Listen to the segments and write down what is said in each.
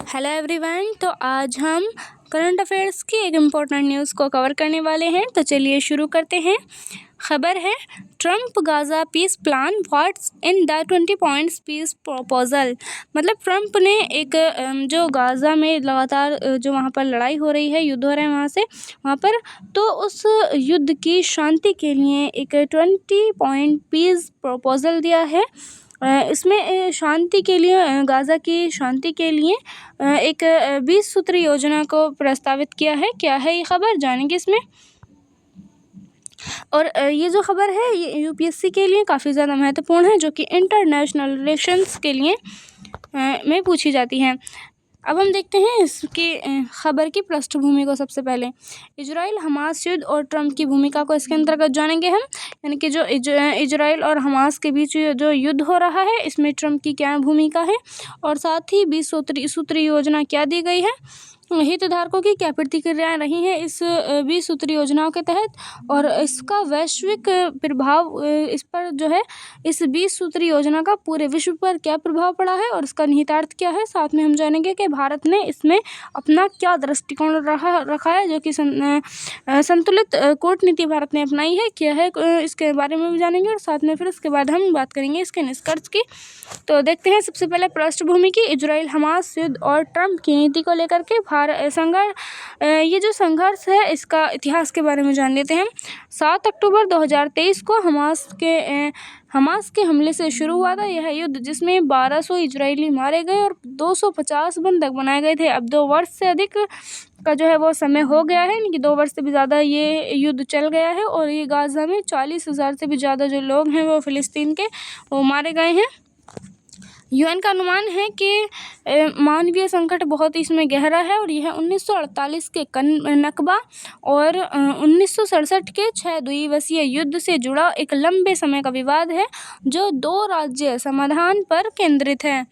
Hello everyone. तो आज हम करंट अफेयर्स की एक इम्पोर्टेंट न्यूज़ को कवर करने वाले हैं। तो चलिए शुरू करते हैं। खबर है, Trump Gaza peace plan what's in the 20 points peace proposal. मतलब ट्रम्प ने एक जो गाज़ा में लगातार जो वहाँ पर लड़ाई हो रही है, युद्ध हो रहे हैं वहाँ पर, तो उस युद्ध की शांति के लिए एक 20 पॉइंट पीस प्रपोजल दिया है। इसमें शांति के लिए, गाज़ा की शांति के लिए एक 20 सूत्री योजना को प्रस्तावित किया है। क्या है ये खबर, जानेंगे इसमें। और ये जो खबर है ये यूपीएससी के लिए काफ़ी ज़्यादा महत्वपूर्ण है, जो कि इंटरनेशनल रिलेशंस के लिए में पूछी जाती है। अब हम देखते हैं इसकी खबर की पृष्ठभूमि को। सबसे पहले इजराइल हमास युद्ध और ट्रम्प की भूमिका को इसके अंतर्गत जानेंगे हम। यानी कि जो इजराइल और हमास के बीच जो युद्ध हो रहा है, इसमें ट्रम्प की क्या भूमिका है, और साथ ही 20 सूत्री योजना क्या दी गई है, हितधारकों की क्या प्रतिक्रियाएं रही हैं इस 20 सूत्री योजनाओं के तहत, और इसका वैश्विक प्रभाव, इस पर जो है इस 20 सूत्री योजना का पूरे विश्व पर क्या प्रभाव पड़ा है और इसका निहितार्थ क्या है। साथ में हम जानेंगे कि भारत ने इसमें अपना क्या दृष्टिकोण रखा है, जो कि संतुलित कूटनीति भारत ने अपनाई है, क्या है इसके बारे में भी जानेंगे। और साथ में फिर उसके बाद हम बात करेंगे इसके निष्कर्ष की। तो देखते हैं सबसे पहले पृष्ठभूमि की। इजराइल हमास युद्ध और ट्रम्प की नीति को लेकर के ये जो संघर्ष है, इसका इतिहास के बारे में जान लेते हैं। 7 अक्टूबर 2023 को हमास के हमले से शुरू हुआ था यह युद्ध, जिसमें 1200 इजरायली मारे गए और 250 बंधक बनाए गए थे। अब 2 वर्ष से अधिक का जो है वो समय हो गया है, यानी कि 2 वर्ष से भी ज़्यादा ये युद्ध चल गया है, और ये गाज़ा में 40,000 से भी ज़्यादा जो लोग हैं वो फ़िलिस्तीन के, वो मारे गए हैं। यूएन का अनुमान है कि मानवीय संकट बहुत इसमें गहरा है, और यह 1948 के नकबा और 1967 के 6 द्विदिवसीय युद्ध से जुड़ा एक लंबे समय का विवाद है, जो 2 राज्य समाधान पर केंद्रित है।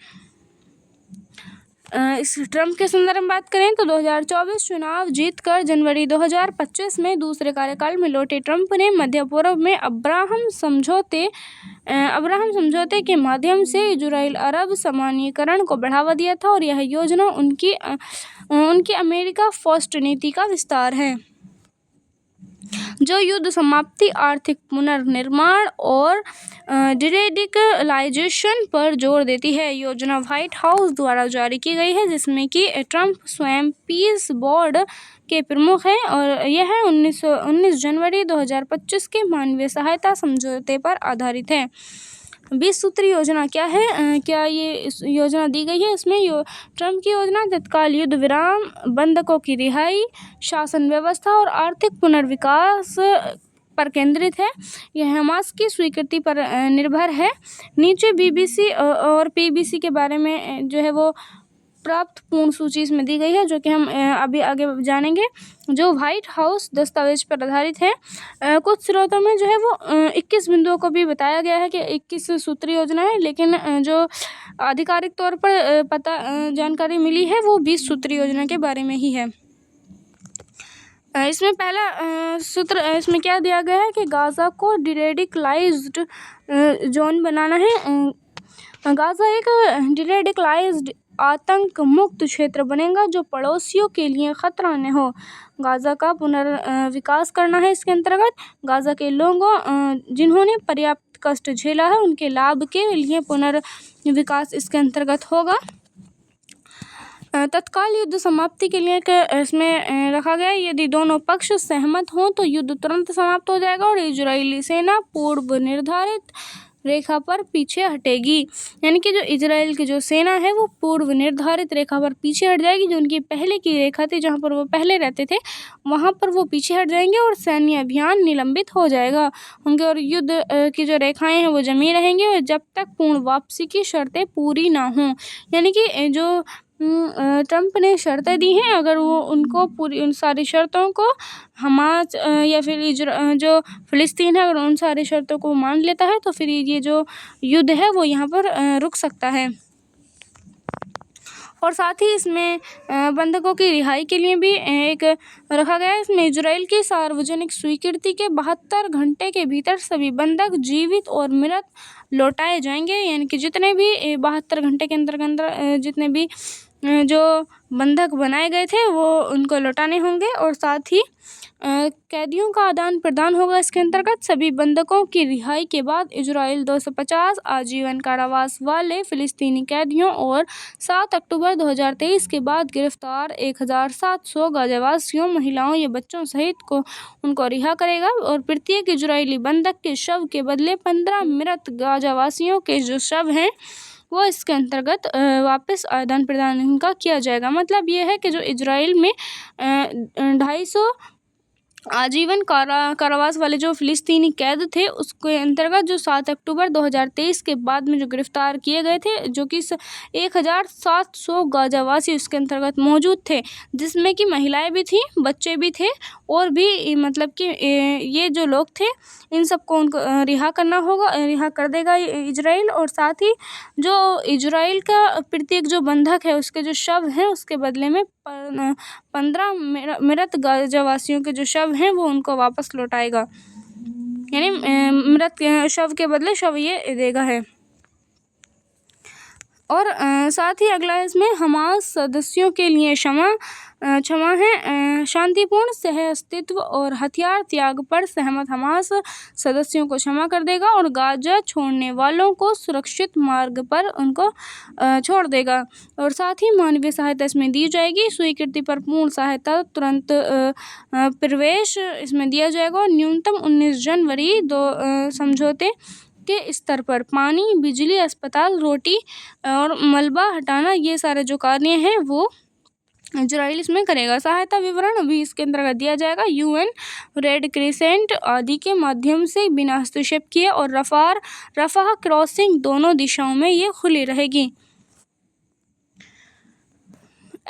इस ट्रम्प के संदर्भ में बात करें तो 2024 चुनाव जीतकर जनवरी 2025 में दूसरे कार्यकाल में लौटे ट्रम्प ने मध्य पूर्व में अब्राहम समझौते के माध्यम से इजराइल अरब सामान्यीकरण को बढ़ावा दिया था, और यह योजना उनकी अमेरिका फर्स्ट नीति का विस्तार है, जो युद्ध समाप्ति, आर्थिक पुनर्निर्माण और डिरेडिकलाइजेशन पर जोर देती है। योजना व्हाइट हाउस द्वारा जारी की गई है, जिसमें कि ट्रम्प स्वयं पीस बोर्ड के प्रमुख हैं, और यह 19 जनवरी 2025 के मानवीय सहायता समझौते पर आधारित है। 20 सूत्री योजना क्या है, क्या ये योजना दी गई है इसमें। ट्रम्प की योजना तत्काल युद्ध विराम, बंधकों की रिहाई, शासन व्यवस्था और आर्थिक पुनर्विकास पर केंद्रित है। यह हमास की स्वीकृति पर निर्भर है। नीचे बीबीसी और पीबीसी के बारे में जो है वो प्राप्त पूर्ण सूची इसमें दी गई है, जो कि हम अभी आगे जानेंगे, जो व्हाइट हाउस दस्तावेज पर आधारित है। कुछ स्रोतों में जो है वो 21 बिंदुओं को भी बताया गया है कि 21 सूत्री योजना है, लेकिन जो आधिकारिक तौर पर जानकारी मिली है वो 20 सूत्री योजना के बारे में ही है। इसमें पहला सूत्र इसमें क्या दिया गया है कि गाज़ा को डिरेडिकलाइज्ड जोन बनाना है। गाज़ा एक डिरेडिकलाइज्ड आतंक मुक्त क्षेत्र बनेगा, जो पड़ोसियों के लिए खतरा न हो। गाज़ा का पुनर्विकास करना है इसके अंतर्गत। गाज़ा के लोगों जिन्होंने पर्याप्त कष्ट झेला है, उनके लाभ के लिए पुनर्विकास इसके अंतर्गत होगा। तत्काल युद्ध समाप्ति के लिए इसमें रखा गया है, यदि दोनों पक्ष सहमत हों तो युद्ध तुरंत समाप्त हो जाएगा और इजरायली सेना पूर्व निर्धारित रेखा पर पीछे हटेगी। यानी कि जो इजराइल की जो सेना है वो पूर्व निर्धारित रेखा पर पीछे हट जाएगी। जो उनकी पहले की रेखा थी, जहाँ पर वो पहले रहते थे, वहाँ पर वो पीछे हट जाएंगे और सैन्य अभियान निलंबित हो जाएगा उनके, और युद्ध की जो रेखाएं हैं वो जमी रहेंगी, और जब तक पूर्ण वापसी की शर्तें पूरी ना हों। यानी कि जो ट्रम्प ने शर्तें दी हैं, अगर वो उनको पूरी, उन सारी शर्तों को हमास या फिर जो फ़िलिस्तीन है, अगर उन सारी शर्तों को मान लेता है, तो फिर ये जो युद्ध है वो यहाँ पर रुक सकता है। और साथ ही इसमें बंधकों की रिहाई के लिए भी एक रखा गया है। इसमें इजराइल की सार्वजनिक स्वीकृति के 72 घंटे के भीतर सभी बंधक जीवित और मृत लौटाए जाएंगे। यानी कि जितने भी 72 घंटे के अंदर जितने भी जो बंधक बनाए गए थे वो उनको लौटाने होंगे और साथ ही कैदियों का आदान प्रदान होगा। इसके अंतर्गत सभी बंधकों की रिहाई के बाद इजराइल 250 आजीवन कारावास वाले फ़िलिस्तीनी कैदियों और 7 अक्टूबर 2023 के बाद गिरफ्तार 1700 गाजावासियों, महिलाओं या बच्चों सहित को उनको रिहा करेगा और प्रत्येक इजरायली बंधक के शव के बदले 15 मृत गाजावासियों के जो शव हैं वो इसके अंतर्गत वापस आदान प्रदान उनका किया जाएगा। मतलब ये है कि जो इजराइल में 250 आजीवन कारावास वाले जो फ़िलिस्तीनी कैद थे उसके अंतर्गत जो 7 अक्टूबर 2023 के बाद में जो गिरफ्तार किए गए थे, जो कि 1700 गाजावासी उसके अंतर्गत मौजूद थे, जिसमें कि महिलाएं भी थीं, बच्चे भी थे और भी मतलब कि ये जो लोग थे इन सबको उनको रिहा करना होगा, रिहा कर देगा इजराइल। और साथ ही जो इजराइल का प्रत्येक जो बंधक है उसके जो शव हैं उसके बदले में 15 मृत गाजावासियों के जो शव हैं वो उनको वापस लौटाएगा, यानी मृत शव के बदले शव ये देगा है। और साथ ही अगला है इसमें हमास सदस्यों के लिए क्षमा है, शांतिपूर्ण सह अस्तित्व और हथियार त्याग पर सहमत हमास सदस्यों को क्षमा कर देगा और गाजा छोड़ने वालों को सुरक्षित मार्ग पर उनको छोड़ देगा। और साथ ही मानवीय सहायता इसमें दी जाएगी, स्वीकृति पर पूर्ण सहायता तुरंत प्रवेश इसमें दिया जाएगा और न्यूनतम 19 जनवरी समझौते के स्तर पर पानी, बिजली, अस्पताल, रोटी और मलबा हटाना, ये सारे जो कार्य हैं वो इजराइल इसमें करेगा। सहायता विवरण भी इसके अंतर्गत दिया जाएगा। यूएन, रेड क्रिसेंट आदि के माध्यम से बिना हस्तक्षेप किए और रफाह क्रॉसिंग दोनों दिशाओं में ये खुली रहेगी।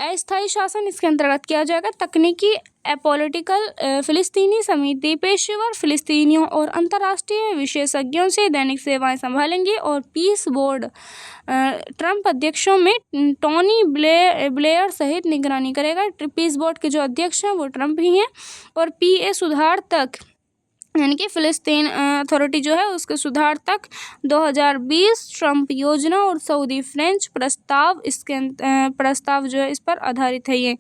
अस्थायी शासन इसके अंतर्गत किया जाएगा। तकनीकी अपोलिटिकल फ़िलिस्तीनी समिति पेशेवर फ़िलिस्तीनियों और अंतर्राष्ट्रीय विशेषज्ञों से दैनिक सेवाएं संभालेंगी और पीस बोर्ड ट्रंप अध्यक्षों में टोनी ब्लेयर सहित निगरानी करेगा। पीस बोर्ड के जो अध्यक्ष हैं वो ट्रंप ही हैं और पीए सुधार तक, यानी कि फ़िलिस्तीन अथॉरिटी जो है उसके सुधार तक 2020 ट्रंप योजना और सऊदी फ्रेंच प्रस्ताव प्रस्ताव जो है इस पर आधारित है ये,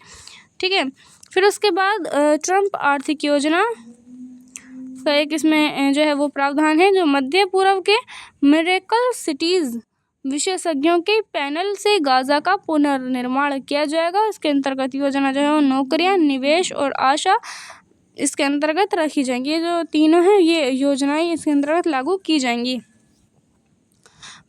ठीक है। फिर उसके बाद ट्रंप आर्थिक योजना का एक इसमें जो है वो प्रावधान है जो मध्य पूर्व के मिरेकल सिटीज़ विशेषज्ञों के पैनल से गाजा का पुनर्निर्माण किया जाएगा। इसके अंतर्गत योजना जो है वो नौकरियां, निवेश और आशा इसके अंतर्गत रखी जाएंगी। ये जो तीनों हैं ये योजनाएं इसके अंतर्गत लागू की जाएंगी।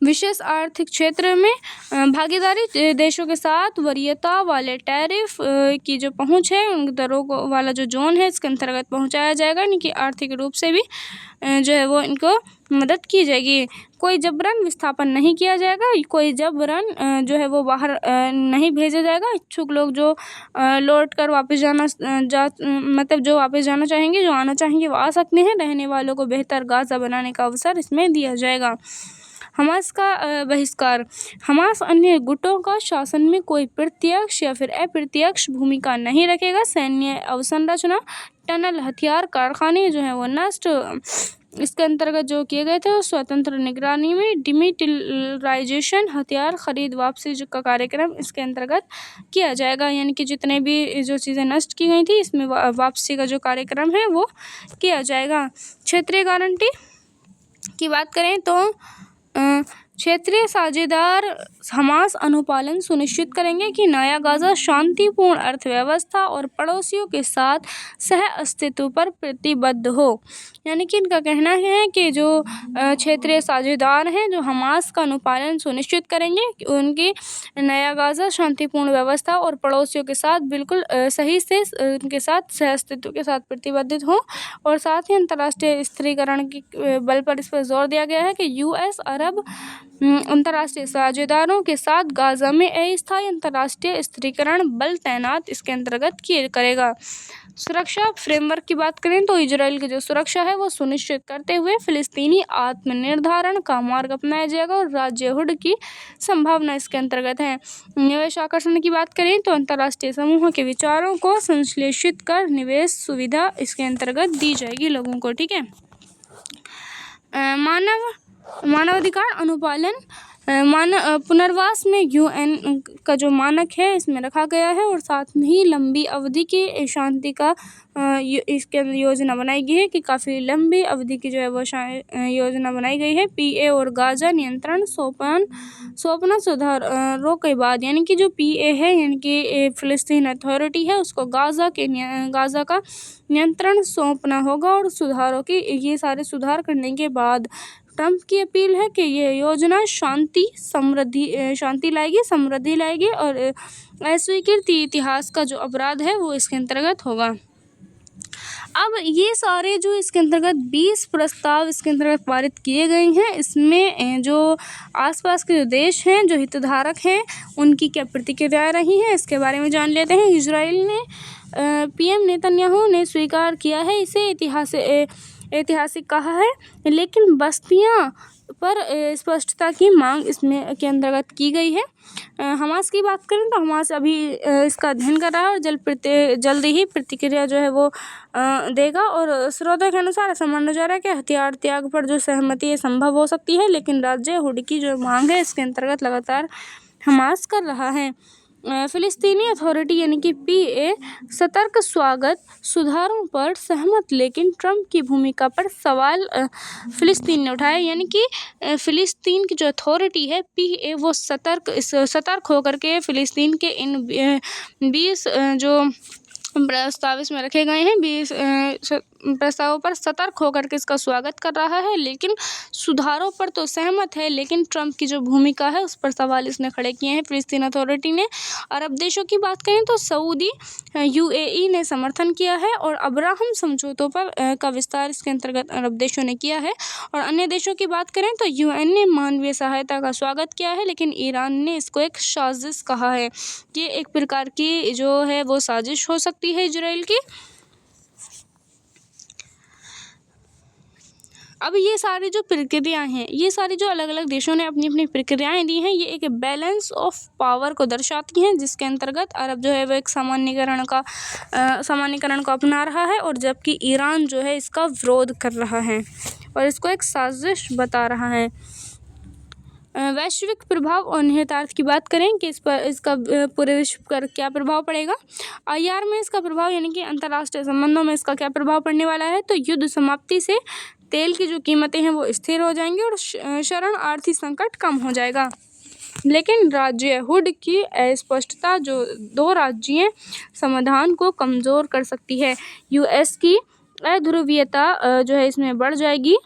विशेष आर्थिक क्षेत्र में भागीदारी देशों के साथ वरीयता वाले टैरिफ की जो पहुंच है उन दरों को वाला जो जोन है इसके अंतर्गत पहुंचाया जाएगा, यानी कि आर्थिक रूप से भी जो है वो इनको मदद की जाएगी। कोई जबरन विस्थापन नहीं किया जाएगा, कोई जबरन जो है वो बाहर नहीं भेजा जाएगा। इच्छुक लोग जो लौट कर वापस मतलब जो वापस जाना चाहेंगे, जो आना चाहेंगे वो आ सकते हैं। रहने वालों को बेहतर गाजा बनाने का अवसर इसमें दिया जाएगा। हमास का बहिष्कार। हमास अन्य गुटों का शासन में कोई प्रत्यक्ष या फिर अप्रत्यक्ष भूमिका नहीं रखेगा। सैन्य अवसंरचना, टनल, हथियार कारखाने जो हैं वो नष्ट इसके अंतर्गत जो किए गए थे। स्वतंत्र निगरानी में डिमिलिटाराइजेशन, हथियार खरीद वापसी का कार्यक्रम इसके अंतर्गत किया जाएगा, यानी कि जितने भी जो चीज़ें नष्ट की गई थी इसमें वापसी का जो कार्यक्रम है वो किया जाएगा। क्षेत्रीय गारंटी की बात करें तो क्षेत्रीय साझेदार हमास अनुपालन सुनिश्चित करेंगे कि नया गाजा शांतिपूर्ण अर्थव्यवस्था और पड़ोसियों के साथ सह अस्तित्व पर प्रतिबद्ध हो। यानी कि इनका कहना है कि जो क्षेत्रीय साझेदार हैं जो हमास का अनुपालन सुनिश्चित करेंगे कि उनकी नया गाजा शांतिपूर्ण व्यवस्था और पड़ोसियों के साथ बिल्कुल सही से उनके साथ सह अस्तित्व के साथ प्रतिबद्ध हो। और साथ ही अंतर्राष्ट्रीय स्थिरीकरण की बल पर इस पर जोर दिया गया है कि यूएस अरब अंतर्राष्ट्रीय साझेदारों के साथ गाजा में अस्थायी अंतर्राष्ट्रीय स्थिरीकरण बल तैनात इसके अंतर्गत करेगा। सुरक्षा फ्रेमवर्क की बात करें तो इजराइल की जो सुरक्षा है वो सुनिश्चित करते हुए फिलिस्तीनी आत्मनिर्धारण का मार्ग अपनाया जाएगा और राज्यहुड की संभावना इसके अंतर्गत है। निवेश आकर्षण की बात करें तो अंतर्राष्ट्रीय समूहों के विचारों को संश्लेषित कर निवेश सुविधा इसके अंतर्गत दी जाएगी लोगों को, ठीक है। मानवाधिकार अनुपालन पुनर्वास में UN का जो मानक है इसमें रखा गया है और साथ ही लंबी अवधि की शांति का इसके अंदर योजना बनाई गई है कि काफ़ी लंबी अवधि की जो है वो योजना बनाई गई है। PA और गाज़ा नियंत्रण सौंपना सुधारों के बाद, यानी कि जो PA है यानी कि फ़िलिस्तीन अथॉरिटी है उसको गाज़ा का नियंत्रण सौंपना होगा और सुधारों की ये सारे सुधार करने के बाद ट्रंप की अपील है कि ये योजना शांति लाएगी, समृद्धि लाएगी और अस्वीकृति इतिहास का जो अपराध है वो इसके अंतर्गत होगा। अब ये सारे जो इसके अंतर्गत 20 प्रस्ताव इसके अंतर्गत पारित किए गए हैं, इसमें जो आसपास के जो देश हैं, जो हितधारक हैं, उनकी क्या प्रतिक्रिया रही है इसके बारे में जान लेते हैं। इजराइल ने PM नेतन्याहू ने स्वीकार किया है, इसे ऐतिहासिक कहा है, लेकिन बस्तियां पर स्पष्टता की मांग इसमें के अंतर्गत की गई है। हमास की बात करें तो हमास अभी इसका अध्ययन कर रहा है और जल्दी ही प्रतिक्रिया जो है वो देगा और स्रोतों के अनुसार ऐसा माना जा रहा है कि हथियार त्याग पर जो सहमति संभव हो सकती है, लेकिन राज्य की जो मांग है इसके अंतर्गत लगातार हमास कर रहा है। फ़िलिस्तीनी अथॉरिटी यानी कि PA सतर्क स्वागत सुधारों पर सहमत, लेकिन ट्रंप की भूमिका पर सवाल फ़िलिस्तीन ने उठाया। यानी कि फ़िलिस्तीन की जो अथॉरिटी है PA वो सतर्क होकर के फ़िलिस्तीन के इन 20 जो प्रस्ताव इसमें रखे गए हैं, 20 प्रस्तावों पर सतर्क होकर के इसका स्वागत कर रहा है, लेकिन सुधारों पर तो सहमत है, लेकिन ट्रंप की जो भूमिका है उस पर सवाल इसने खड़े किए हैं फ़िलिस्तीन अथॉरिटी ने। अरब देशों की बात करें तो सऊदी, UAE ने समर्थन किया है और अब्राहम समझौतों पर का विस्तार इसके अंतर्गत अरब देशों ने किया है। और अन्य देशों की बात करें तो UN ने मानवीय सहायता का स्वागत किया है, लेकिन ईरान ने इसको एक साजिश कहा है कि एक प्रकार की जो है वो साजिश हो सकती है इजराइल की। अब ये सारी जो प्रक्रियाएं हैं, ये सारी जो अलग अलग देशों ने अपनी अपनी प्रक्रियाएं दी हैं, ये एक बैलेंस ऑफ पावर को दर्शाती हैं, जिसके अंतर्गत अरब जो है वो एक सामान्यकरण को अपना रहा है और जबकि ईरान जो है इसका विरोध कर रहा है और इसको एक साजिश बता रहा है। वैश्विक प्रभाव और निहितार्थ की बात करें कि इसका पूरे विश्व पर क्या प्रभाव पड़ेगा। IR में इसका प्रभाव यानी कि अंतर्राष्ट्रीय संबंधों में इसका क्या प्रभाव पड़ने वाला है, तो युद्ध समाप्ति से तेल की जो कीमतें हैं वो स्थिर हो जाएंगी और शरणार्थी संकट कम हो जाएगा। लेकिन राज्य हुड की अस्पष्टता जो 2 राज्यीय समाधान को कमज़ोर कर सकती है। US की अध्रुवीयता जो है इसमें बढ़ जाएगी।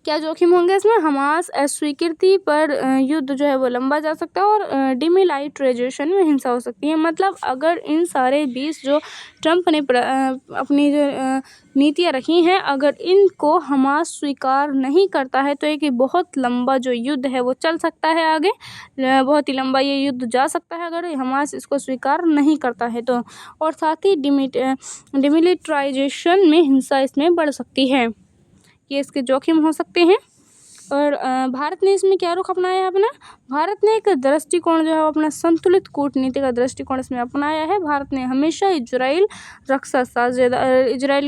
क्या जोखिम होंगे इसमें? हमास अस्वीकृति पर युद्ध जो है वो लंबा जा सकता है और डिमिलिटराइजेशन में हिंसा हो सकती है। मतलब अगर इन सारे 20 जो ट्रंप ने अपनी जो नीतियाँ रखी हैं, अगर इनको हमास स्वीकार नहीं करता है तो एक बहुत लंबा जो युद्ध है वो चल सकता है आगे, बहुत ही लंबा ये युद्ध जा सकता है अगर हमास इसको स्वीकार नहीं करता है तो। और साथ ही डिमिलिटराइजेशन में हिंसा इसमें बढ़ सकती है, ये इसके जोखिम हो सकते हैं। और भारत ने इसमें क्या रुख अपनाया है अपना? भारत ने एक दृष्टिकोण जो है अपना संतुलित कूटनीति का दृष्टिकोण इसमें अपनाया है। भारत ने हमेशा इजराइल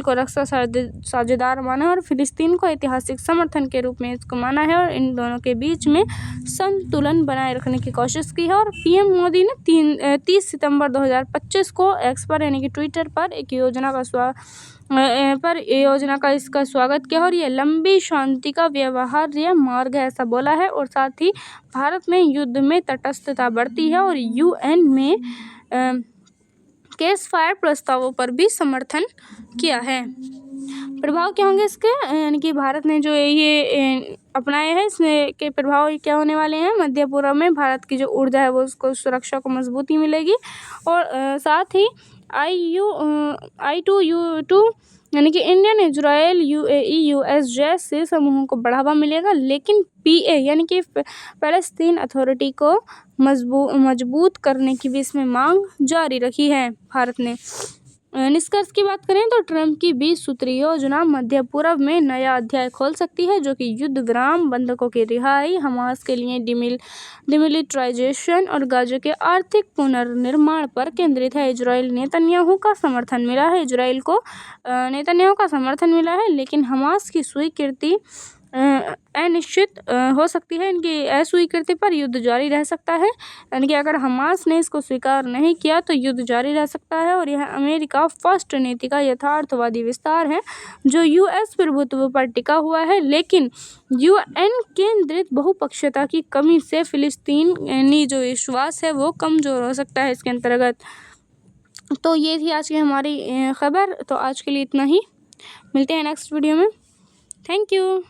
को रक्षा साझेदार माना और फ़िलिस्तीन को ऐतिहासिक समर्थन के रूप में इसको माना है और इन दोनों के बीच में संतुलन बनाए रखने की कोशिश की है। और PM मोदी ने 30 सितंबर 2025 को एक्स पर यानी कि ट्विटर पर एक योजना का इसका स्वागत किया और ये लंबी शांति का व्यवहार्य मार्ग है ऐसा बोला है। और साथ ही भारत में युद्ध में तटस्थता बढ़ती है और UN में केस फायर प्रस्तावों पर भी समर्थन किया है। प्रभाव क्या होंगे इसके, यानी कि भारत ने जो ये अपनाए हैं इसमें के प्रभाव क्या होने वाले हैं? मध्य पूर्व में भारत की जो ऊर्जा है वो उसको सुरक्षा को मजबूती मिलेगी और साथ ही I2U2 यानी कि इंडियन, इजराइल, UAE, US जैसे समूहों को बढ़ावा मिलेगा। लेकिन PA यानी कि फ़लस्तीन अथॉरिटी को मजबूत करने की भी इसमें मांग जारी रखी है भारत ने। निष्कर्ष की बात करें तो ट्रंप की 20 सूत्रीय योजना मध्य पूर्व में नया अध्याय खोल सकती है, जो कि युद्ध विराम, बंधकों की रिहाई, हमास के लिए डिमिलिटराइजेशन और गाजा के आर्थिक पुनर्निर्माण पर केंद्रित है। इजराइल नेतन्याहू का समर्थन मिला है, लेकिन हमास की स्वीकृति अनिश्चित हो सकती है। इनकी अस्वीकृति पर युद्ध जारी रह सकता है, यानी कि अगर हमास ने इसको स्वीकार नहीं किया तो युद्ध जारी रह सकता है। और यह अमेरिका फर्स्ट नीति का यथार्थवादी विस्तार है जो यूएस प्रभुत्व पर टिका हुआ है, लेकिन यूएन केंद्रित बहुपक्षीयता की कमी से फिलिस्तीनी जो विश्वास है वो कमजोर हो सकता है इसके अंतर्गत। तो ये थी आज की हमारी खबर। तो आज के लिए इतना ही, मिलते हैं नेक्स्ट वीडियो में। Thank you.